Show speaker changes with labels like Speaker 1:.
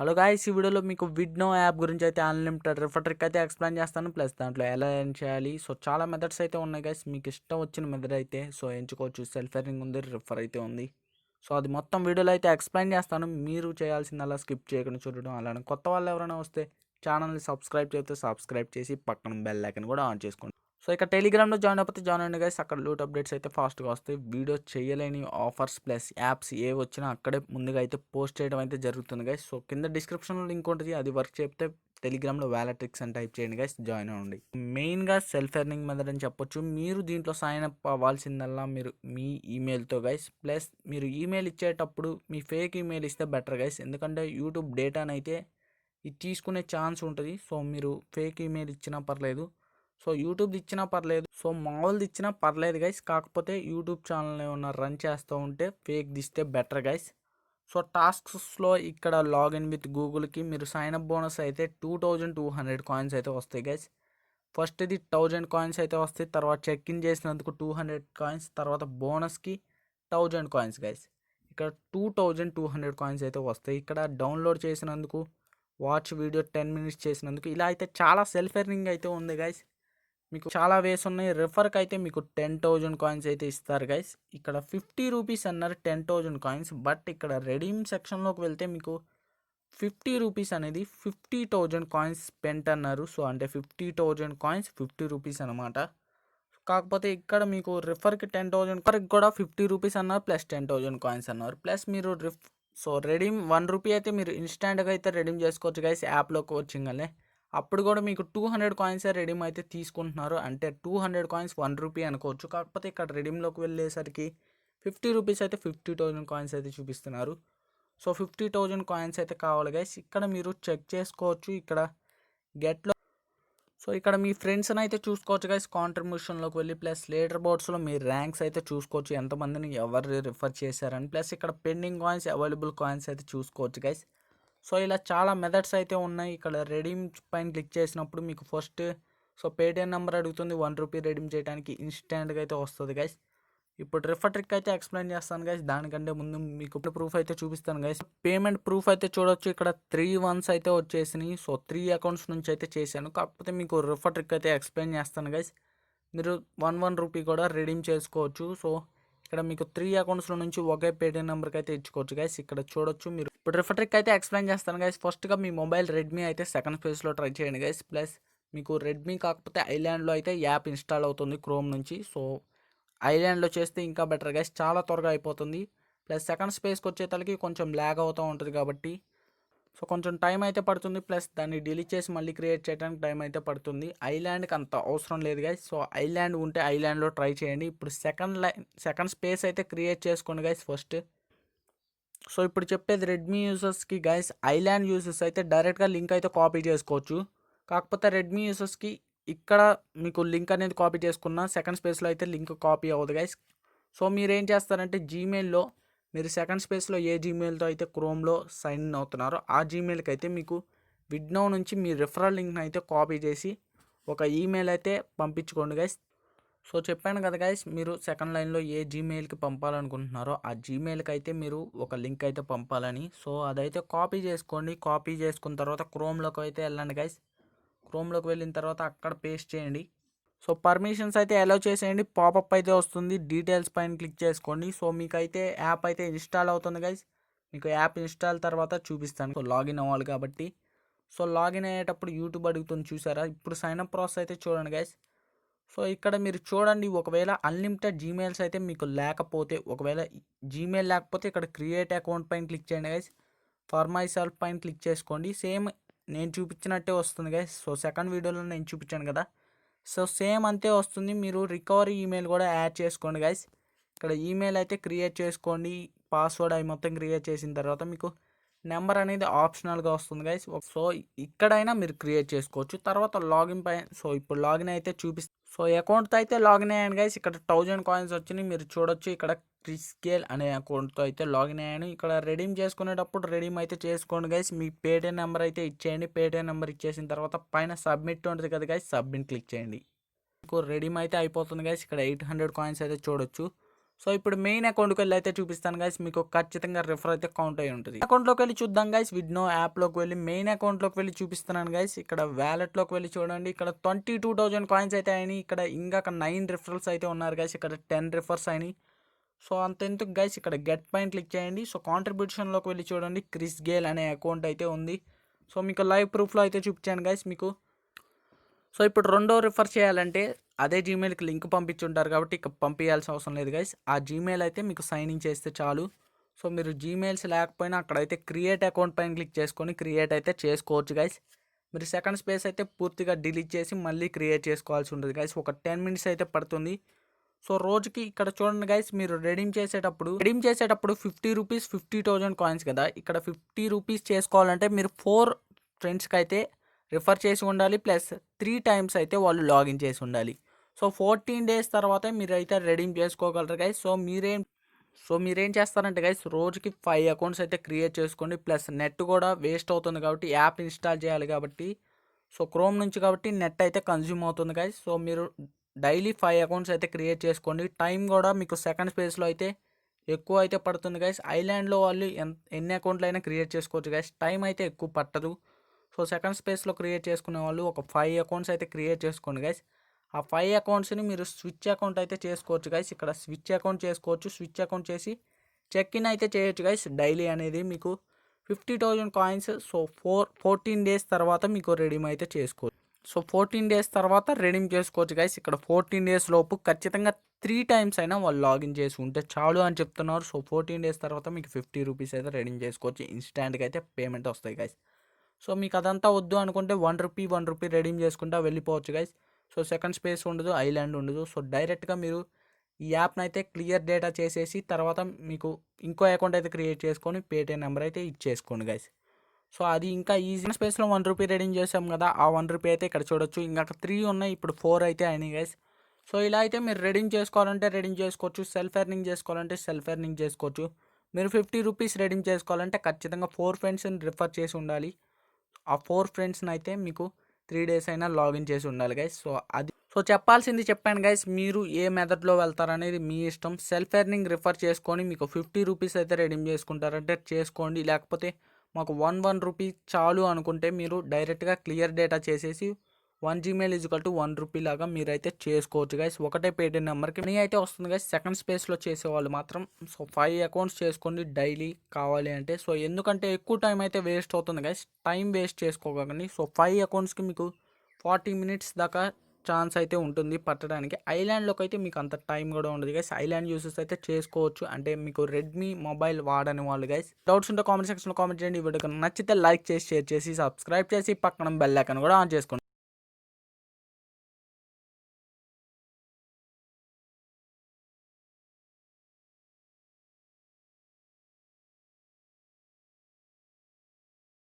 Speaker 1: Hello guys, ఈ వీడియోలో మీకు విడ్నో యాప్ గురించి అయితే అన్లిమిటెడ్ రిఫర్ ట్రిక్ అయితే ఎక్స్ప్లెయిన్ చేస్తాను. ప్లస్ దాంట్లో ఎలా ఏం చేయాలి. సో చాలా మెథడ్స్ అయితే ఉన్నాయి గైస్. మీకు ఇష్టం వచ్చిన మెథడ్ అయితే సో ఎంచుకోవచ్చు. సెల్ఫ్ ఎర్నింగ్ ఉంది, రిఫర్ అయితే ఉంది. సో అది మొత్తం వీడియోలో అయితే ఎక్స్ప్లెయిన్ చేస్తాను. మీరు చేయాల్సిందల్లా స్కిప్ చేయకుండా చూడడం. అలానే కొత్త వాళ్ళు ఎవరైనా వస్తే ఛానల్ని సబ్స్క్రైబ్ చేస్తే సబ్స్క్రైబ్ చేసి పక్కన బెల్ ఐకాన్ కూడా ఆన్ చేసుకోండి. సో ఇక టెలిగ్రామ్లో జాయిన్ అయిపోతే జాయిన్ అవ్వండి గైస్. అక్కడ లూట్ అప్డేట్స్ అయితే ఫాస్ట్గా వస్తాయి. వీడియో చేయలేని ఆఫర్స్ ప్లస్ యాప్స్ ఏ వచ్చినా అక్కడే ముందుగా అయితే పోస్ట్ చేయడం అయితే జరుగుతుంది గైస్. సో కింద డిస్క్రిప్షన్లో లింక్ ఉంటుంది, అది వర్క్ చెప్తే టెలిగ్రామ్లో వ్యాలెట్ ట్రిక్స్ అని టైప్ చేయండి గైస్, జాయిన్ అవ్వండి. మెయిన్గా సెల్ఫ్ ఎర్నింగ్ మెథడ్ అని చెప్పొచ్చు. మీరు దీంట్లో సైన్ అప్ అవ్వాల్సిందల్లా మీరు మీ ఈమెయిల్తో గైస్. ప్లస్ మీరు ఈమెయిల్ ఇచ్చేటప్పుడు మీ ఫేక్ ఈమెయిల్ ఇస్తే బెటర్ గైస్, ఎందుకంటే యూట్యూబ్ డేటాను అయితే ఇది తీసుకునే ఛాన్స్ ఉంటుంది. సో మీరు ఫేక్ ఈమెయిల్ ఇచ్చినా పర్లేదు, సో యూట్యూబ్ది ఇచ్చినా పర్లేదు, సో మామూలుది ఇచ్చినా పర్లేదు గైస్. కాకపోతే యూట్యూబ్ ఛానల్ ఏమన్నా రన్ చేస్తూ ఉంటే ఫేక్ది ఇస్తే బెటర్ గైస్. సో టాస్క్స్లో ఇక్కడ లాగిన్ విత్ గూగుల్కి మీరు సైన్ అప్ బోనస్ అయితే 2200 కాయిన్స్ అయితే వస్తాయి గైస్. ఫస్ట్ ఇది 1000 కాయిన్స్ అయితే వస్తాయి, తర్వాత చెక్ ఇన్ చేసినందుకు 200 కాయిన్స్, తర్వాత బోనస్కి 1000 కాయిన్స్ గైస్. ఇక్కడ 2200 కాయిన్స్ అయితే వస్తాయి. ఇక్కడ డౌన్లోడ్ చేసినందుకు, వాచ్ వీడియో 10 మినిట్స్ చేసినందుకు, ఇలా అయితే చాలా సెల్ఫ్ ఎర్నింగ్ అయితే ఉంది గైస్. మీకు చాలా వేస్ ఉన్నాయి. రిఫర్కి అయితే మీకు 10,000 కాయిన్స్ అయితే ఇస్తారు గైస్. ఇక్కడ 50 రూపీస్ అన్నారు 10,000 కాయిన్స్, బట్ ఇక్కడ రెడీమ్ సెక్షన్లోకి వెళ్తే మీకు 50 రూపీస్ అనేది 50,000 కాయిన్స్ స్పెంట్ అన్నారు. సో అంటే 50,000 కాయిన్స్ 50 రూపీస్ అనమాట. కాకపోతే ఇక్కడ మీకు రిఫర్కి 10,000 రిఫర్కి కూడా 50 రూపీస్ అన్నారు, ప్లస్ 10,000 కాయిన్స్ అన్నారు. ప్లస్ మీరు సో రెడీమ్ 1 రూపీ అయితే మీరు ఇన్స్టాంట్గా అయితే రెడీమ్ చేసుకోవచ్చు గైస్ యాప్లోకి వచ్చింగానే. అప్పుడు కూడా మీకు 200 కాయిన్సే రెడీమ్ అయితే తీసుకుంటున్నారు, అంటే 200 కాయిన్స్ 1 రూపీ అనుకోవచ్చు. కాకపోతే ఇక్కడ రెడీమ్లోకి వెళ్ళేసరికి 50 రూపీస్ అయితే 50,000 కాయిన్స్ అయితే చూపిస్తున్నారు. సో 50,000 కాయిన్స్ అయితే కావాలి గైస్. ఇక్కడ మీరు చెక్ చేసుకోవచ్చు. ఇక్కడ గెట్లో సో ఇక్కడ మీ ఫ్రెండ్స్ని అయితే చూసుకోవచ్చు గైస్, కాంట్రిబ్యూషన్లోకి వెళ్ళి. ప్లస్ లీడర్ బోర్డ్స్లో మీ ర్యాంక్స్ అయితే చూసుకోవచ్చు, ఎంతమందిని ఎవరు రిఫర్ చేశారని. ప్లస్ ఇక్కడ పెండింగ్ కాయిన్స్, అవైలబుల్ కాయిన్స్ అయితే చూసుకోవచ్చు గైస్. సో ఇలా చాలా మెథడ్స్ అయితే ఉన్నాయి. ఇక్కడ రెడీమ్ పైన క్లిక్ చేసినప్పుడు మీకు ఫస్ట్ సో పేటిఎం నెంబర్ అడుగుతుంది. 1 రూపీ రెడీమ్ చేయడానికి ఇన్స్టాంట్గా అయితే వస్తుంది గైస్. ఇప్పుడు రిఫర్ ట్రిక్ అయితే ఎక్స్ప్లెయిన్ చేస్తాను గైస్. దానికంటే ముందు మీకు ప్రూఫ్ అయితే చూపిస్తాను గైస్. పేమెంట్ ప్రూఫ్ అయితే చూడొచ్చు. ఇక్కడ 3 1s అయితే వచ్చేసినాయి. సో 3 అకౌంట్స్ నుంచి అయితే చేశాను. కాకపోతే మీకు రిఫర్ ట్రిక్ అయితే ఎక్స్ప్లెయిన్ చేస్తాను గైస్. మీరు 1 రూపీ కూడా రెడీమ్ చేసుకోవచ్చు. సో ఇక్కడ మీకు 3 అకౌంట్స్లో నుంచి ఒకే పేటిఎం నెంబర్కి అయితే ఇచ్చుకోవచ్చు గైస్. ఇక్కడ చూడొచ్చు మీరు. ఇప్పుడు రిఫర్ ట్రిక్ అయితే ఎక్స్ప్లెయిన్ చేస్తాను గైస్. ఫస్ట్గా మీ మొబైల్ రెడ్మీ అయితే సెకండ్ స్పేస్లో ట్రై చేయండి గైస్. ప్లస్ మీకు రెడ్మీ కాకపోతే ఐలాండ్లో అయితే యాప్ ఇన్స్టాల్ అవుతుంది క్రోమ్ నుంచి. సో ఐలాండ్లో చేస్తే ఇంకా బెటర్ గైస్, చాలా త్వరగా అయిపోతుంది. ప్లస్ సెకండ్ స్పేస్కి వచ్చేతలకి కొంచెం ల్యాగ్ అవుతూ ఉంటుంది కాబట్టి సో కొంచెం టైం అయితే పడుతుంది. ప్లస్ దాన్ని డిలీట్ చేసి మళ్ళీ క్రియేట్ చేయడానికి టైం అయితే పడుతుంది. ఐలాండ్కి అంత అవసరం లేదు గైస్. సో ఐలాండ్ ఉంటే ఐలాండ్లో ట్రై చేయండి. ఇప్పుడు సెకండ్ స్పేస్ అయితే క్రియేట్ చేసుకోండి గైస్ ఫస్ట్. సో ఇప్పుడు చెప్పేది రెడ్మీ యూజర్స్కి గైస్. ఐలాండ్ యూజర్స్ అయితే డైరెక్ట్గా లింక్ అయితే కాపీ చేసుకోవచ్చు. కాకపోతే రెడ్మీ యూజర్స్కి ఇక్కడ మీకు లింక్ అనేది కాపీ చేసుకున్న సెకండ్ స్పేస్లో అయితే లింక్ కాపీ అవ్వదు గైస్. సో మీరు ఏం చేస్తారంటే జీమెయిల్లో మీరు సెకండ్ స్పేస్లో ఏ జీమెయిల్తో అయితే క్రోమ్లో సైన్ ఇన్ అవుతున్నారో ఆ జీమెయిల్కి అయితే మీకు విడ్నో నుంచి మీ రిఫరల్ లింక్ని అయితే కాపీ చేసి ఒక ఈమెయిల్ అయితే పంపించుకోండి గైస్. సో చెప్పాను కదా గైస్, మీరు సెకండ్ లైన్లో ఏ జీమెయిల్కి పంపాలనుకుంటున్నారో ఆ జీమెయిల్కి అయితే మీరు ఒక లింక్ అయితే పంపాలని. సో అదైతే కాపీ చేసుకోండి. కాపీ చేసుకున్న తర్వాత క్రోమ్లోకి అయితే వెళ్ళండి గైస్. క్రోమ్లోకి వెళ్ళిన తర్వాత అక్కడ పేస్ట్ చేయండి. సో పర్మిషన్స్ అయితే అలౌ చేసేయండి. పాపప్ అయితే వస్తుంది, డీటెయిల్స్ పైన క్లిక్ చేసుకోండి. సో మీకైతే యాప్ అయితే ఇన్స్టాల్ అవుతుంది గైస్. మీకు యాప్ ఇన్స్టాల్ తర్వాత చూపిస్తాను. సో లాగిన్ అవ్వాలి కాబట్టి. సో లాగిన్ అయ్యేటప్పుడు యూట్యూబ్ అడుగుతుంది చూసారా. ఇప్పుడు సైన్అప్ ప్రాసెస్ అయితే చూడండి గైస్. సో ఇక్కడ మీరు చూడండి, ఒకవేళ అన్లిమిటెడ్ జీమెయిల్స్ అయితే మీకు లేకపోతే, ఒకవేళ జీమెయిల్ లేకపోతే ఇక్కడ క్రియేట్ అకౌంట్ పైన క్లిక్ చేయండి గైస్. ఫర్ మై సెల్ఫ్ పైన క్లిక్ చేసుకోండి. సేమ్ నేను చూపించినట్టే వస్తుంది గైస్. సో సెకండ్ వీడియోలో నేను చూపించాను కదా, సో సేమ్ అంతే వస్తుంది. మీరు రికవరీ ఈమెయిల్ కూడా యాడ్ చేసుకోండి గైస్. ఇక్కడ ఈమెయిల్ అయితే క్రియేట్ చేసుకోండి. పాస్వర్డ్ అవి మొత్తం క్రియేట్ చేసిన తర్వాత మీకు నెంబర్ అనేది ఆప్షనల్గా వస్తుంది గైస్. సో ఇక్కడైనా మీరు క్రియేట్ చేసుకోవచ్చు. తర్వాత లాగిన్ పైన సో ఇప్పుడు లాగిన్ అయితే చూపిస్తాను. సో అకౌంట్తో అయితే లాగిన్ అయ్యాను గైస్. ఇక్కడ 1000 కాయిన్స్ వచ్చినాయి మీరు చూడొచ్చు. ఇక్కడ క్రిస్కేల్ అనే అకౌంట్తో అయితే లాగిన్ అయ్యాను. ఇక్కడ రెడీమ్ చేసుకునేటప్పుడు రెడీమ్ అయితే చేసుకోండి గైస్. మీ పేటిఎం నెంబర్ అయితే ఇచ్చేయండి. పేటిఎం నెంబర్ ఇచ్చేసిన తర్వాత పైన సబ్మిట్ ఉంటుంది కదా గైస్, సబ్మిట్ క్లిక్ చేయండి. మీకు రెడీమ్ అయితే అయిపోతుంది గైస్. ఇక్కడ 800 కాయిన్స్ అయితే చూడొచ్చు. సో ఇప్పుడు మెయిన్ అకౌంట్కి వెళ్ళి అయితే చూపిస్తాను గైస్, మీకు ఖచ్చితంగా రిఫర్ అయితే కౌంట్ అయి ఉంటుంది. అకౌంట్లోకి వెళ్ళి చూద్దాం గైస్. విడ్నో యాప్లోకి వెళ్ళి మెయిన్ అకౌంట్లోకి వెళ్ళి చూపిస్తున్నాను గైస్. ఇక్కడ వ్యాలెట్లోకి వెళ్ళి చూడండి, ఇక్కడ 22,000 కాయిన్స్ అయితే అయినాయి. ఇక్కడ ఇంకా 9 రిఫరల్స్ అయితే ఉన్నారు గైస్. ఇక్కడ 10 రిఫర్స్ అయినాయి. సో అంతెందుకు గైస్, ఇక్కడ గెట్ పాయింట్ క్లిక్ చేయండి. సో కాంట్రిబ్యూషన్లోకి వెళ్ళి చూడండి, క్రిస్ గేల్ అనే అకౌంట్ అయితే ఉంది. సో మీకు లైవ్ ప్రూఫ్లో అయితే చూపించాను గైస్ మీకు. సో ఇప్పుడు రెండో రిఫర్ చేయాలంటే అదే జీమెయిల్కి లింక్ పంపించుంటారు కాబట్టి ఇక పంపించాల్సిన అవసరం లేదు గైస్. ఆ జీమెయిల్ అయితే మీకు సైన్ ఇన్ చేస్తే చాలు. సో మీరు జీమెయిల్స్ లేకపోయినా అక్కడైతే క్రియేట్ అకౌంట్ పైన క్లిక్ చేసుకొని క్రియేట్ అయితే చేసుకోవచ్చు గైస్. మీరు సెకండ్ స్పేస్ అయితే పూర్తిగా డిలీట్ చేసి మళ్ళీ క్రియేట్ చేసుకోవాల్సి ఉంటుంది గైస్. ఒక 10 మినిట్స్ అయితే పడుతుంది. సో రోజుకి ఇక్కడ చూడండి గైస్, మీరు రెడీమ్ చేసేటప్పుడు 50 రూపీస్ 50,000 కాయిన్స్ కదా. ఇక్కడ 50 రూపీస్ చేసుకోవాలంటే మీరు 4 ఫ్రెండ్స్కి అయితే రిఫర్ చేసి ఉండాలి, ప్లస్ 3 టైమ్స్ అయితే వాళ్ళు లాగిన్ చేసి ఉండాలి. సో 14 డేస్ తర్వాత మీరు అయితే రెడీమ్ చేసుకోగలరు గైస్. సో మీరేం చేస్తారంటే గైస్, రోజుకి 5 అకౌంట్స్ అయితే క్రియేట్ చేసుకోండి. ప్లస్ నెట్ కూడా వేస్ట్ అవుతుంది కాబట్టి యాప్ ఇన్స్టాల్ చేయాలి కాబట్టి, సో క్రోమ్ నుంచి కాబట్టి నెట్ అయితే కన్జ్యూమ్ అవుతుంది గైస్. సో మీరు డైలీ 5 అకౌంట్స్ అయితే క్రియేట్ చేసుకోండి. టైం కూడా మీకు సెకండ్ స్పేస్లో అయితే ఎక్కువ అయితే పడుతుంది గైస్. ఐలాండ్లో వాళ్ళు ఎన్ని అకౌంట్లు అయినా క్రియేట్ చేసుకోవచ్చు గైస్, టైం అయితే ఎక్కువ పట్టదు. సో సెకండ్ స్పేస్లో క్రియేట్ చేసుకునే వాళ్ళు ఒక 5 అకౌంట్స్ అయితే క్రియేట్ చేసుకోండి గైస్. ఆ 5 అకౌంట్స్ని మీరు స్విచ్ అకౌంట్ అయితే చేసుకోవచ్చు గైస్. ఇక్కడ స్విచ్ అకౌంట్ చేసుకోవచ్చు. స్విచ్ అకౌంట్ చేసి చెక్ ఇన్ అయితే చేయొచ్చు గైస్. డైలీ అనేది మీకు 50,000 కాయిన్స్. సో 14 డేస్ తర్వాత మీకు రెడీమ్ అయితే చేసుకోవచ్చు. సో 14 డేస్ తర్వాత రెడీమ్ చేసుకోవచ్చు గైస్. ఇక్కడ 14 డేస్ లోపు ఖచ్చితంగా 3 టైమ్స్ అయినా వాళ్ళు లాగిన్ చేసి ఉంటే చాలు అని చెప్తున్నారు. సో 14 డేస్ తర్వాత మీకు 50 రూపీస్ అయితే రెడీమ్ చేసుకోవచ్చు. ఇన్స్టాంట్గా అయితే పేమెంట్ వస్తాయి గైస్. సో మీకు అదంతా వద్దు అనుకుంటే 1 రూపీ రెడీమ్ చేసుకుంటా వెళ్ళిపోవచ్చు గైస్. సో సెకండ్ స్పేస్ ఉండదు, ఐలాండ్ ఉండదు. సో డైరెక్ట్గా మీరు ఈ యాప్ని అయితే క్లియర్ డేటా చేసేసి తర్వాత మీకు ఇంకో అకౌంట్ అయితే క్రియేట్ చేసుకొని పేటిఎం నెంబర్ అయితే ఇచ్చేసుకోండి గైస్. సో అది ఇంకా ఈజీ. స్పేస్లో 1 రూపీ రెడీమ్ చేసాం కదా, ఆ 1 రూపీ అయితే ఇక్కడ చూడొచ్చు. ఇంకా 3 ఉన్నాయి, ఇప్పుడు 4 అయితే అయినాయి గైస్. సో ఇలా అయితే మీరు రెడీమ్ చేసుకోవాలంటే రెడీమ్ చేసుకోవచ్చు, సెల్ఫ్ ఎర్నింగ్ చేసుకోవాలంటే సెల్ఫ్ ఎర్నింగ్ చేసుకోవచ్చు. మీరు 50 రూపీస్ రెడీమ్ చేసుకోవాలంటే ఖచ్చితంగా 4 ఫ్రెండ్స్ని రిఫర్ చేసి ఉండాలి. ఆ 4 ఫ్రెండ్స్ని అయితే మీకు 3 డేస్ అయినా లాగిన్ చేసి ఉండాలి గైస్. సో చెప్పాల్సింది చెప్పాను గైస్. మీరు ఏ మెథడ్లో వెళ్తారనేది మీ ఇష్టం. సెల్ఫ్ ఎర్నింగ్ రిఫర్ చేసుకొని మీకు 50 రూపీస్ అయితే రెడీమ్ చేసుకుంటారంటే చేసుకోండి. లేకపోతే మాకు 1 రూపీ చాలు అనుకుంటే మీరు డైరెక్ట్గా క్లియర్ డేటా చేసేసి 1 జీమెయిల్ = 1 రూపీ లాగా మీరైతే చేసుకోవచ్చు గైస్. ఒకటే పేటిఎం నెంబర్కి మనీ అయితే వస్తుంది గైస్. సెకండ్ స్పేస్లో చేసేవాళ్ళు మాత్రం సో 5 అకౌంట్స్ చేసుకోండి డైలీ కావాలి అంటే. సో ఎందుకంటే ఎక్కువ టైం అయితే వేస్ట్ అవుతుంది గైస్, టైం వేస్ట్ చేసుకోకండి. సో 5 అకౌంట్స్కి మీకు 40 మినిట్స్ దాకా ఛాన్స్ అయితే ఉంటుంది పట్టడానికి. ఐలాండ్లోకి అయితే మీకు అంత టైం కూడా ఉండదు గైస్. ఐలాండ్ యూసెస్ అయితే చేసుకోవచ్చు, అంటే మీకు రెడ్మీ మొబైల్ వాడని వాళ్ళు గైస్. డౌట్స్ ఉంటే కామెంట్ సెక్షన్లో కామెంట్ చేయండి. ఈ వీడియో నచ్చితే లైక్ చేసి షేర్ చేసి సబ్స్క్రైబ్ చేసి పక్కన బెల్ ఐకాన్ కూడా ఆన్ చేసుకోండి.